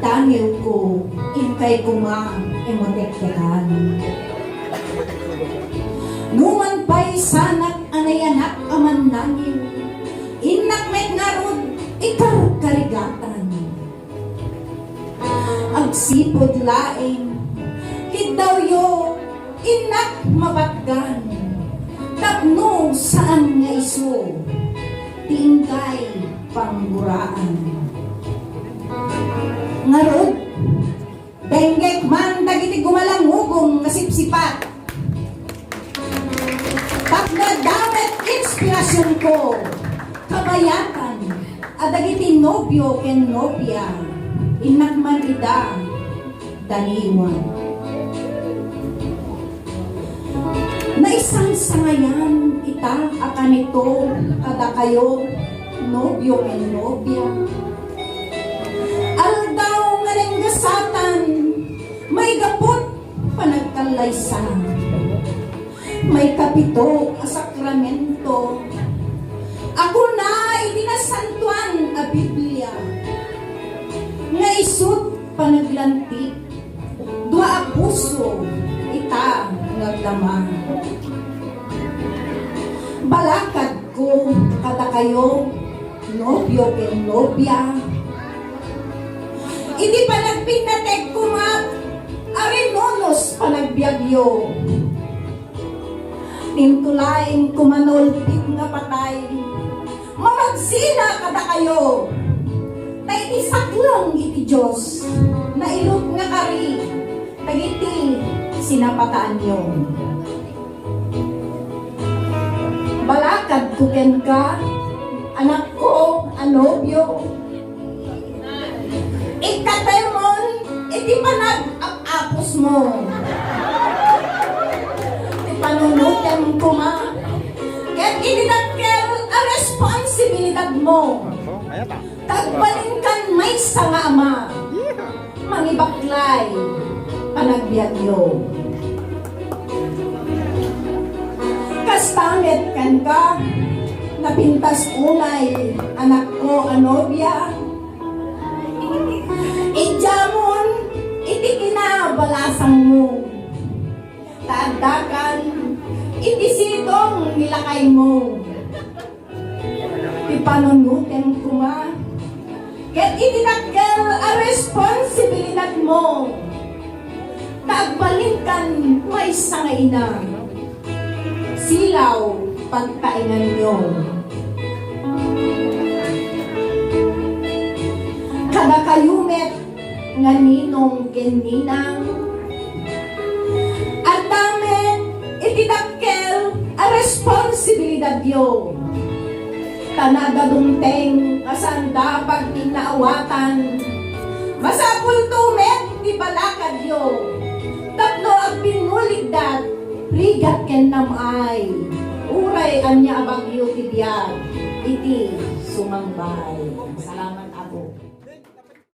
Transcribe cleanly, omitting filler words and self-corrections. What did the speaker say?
daniel ko, inkay kuma, emotektekan. Numan pa'y sanak anayanak aman nangil, inak met ngarod, ikaw karigatan. Agsipod laing, hidaw yo, inak mabatgan, tapno saan nga iso, tingkay pangguraan. Ngarod, benggek man dagiti gumalangugong nasipsipat, pag nadamet inspirasyon ko, kabayatan, adagiti nobyo ken nobya, inak man ida, daniwan. Naisang sangayan ita akanito kada kayo nobyo ken nobya. Aldaw nga nenggasatan may gapot panagkalaysan. May kapito a sakramento. Ako na itinasantuan a Biblia. Nga isut panaglantik. Dua a puso ita nagdama. Balakad ko kada kayo nobyo ken nobya. Hindi pa nagpinatek kumat arinonos panagbiagyo. Nintulaing kumanulpit nga patay, mamagsina kada kayo. Naitisak lang iti Diyos, nailot nga kari, tagiti sinapataan nyo. Balakad kuken ka, anak ko, anobyo. Ikatemon, iti panag-apos mo. Panunutem ko ma. Kaya't inidagkel a responsibilidad mo. Tagbalingkan may nga ama. Mangibaklay, panagbiagyo. Kastanget kan ka, napintas unay, anak ko anobya. Ijamon, iti kinabalasang mo. Taagdakan, itisitong nilakay mo. Ipanunutin ko ma. Kaya't itinakkel a responsibilidad mo. Taagbalingkan may sangaina. Silaw pagkainan nyo. Kada kayumet nga ninong keninang itidakkel a responsibilidad yo. Tanagadunteng asanda pag tinaawatan. Masapul tumet di balakad yo. Tapno ang pinuligdat, rigat ken namay. Uray anya abagyo tibiyag, iti sumangbay.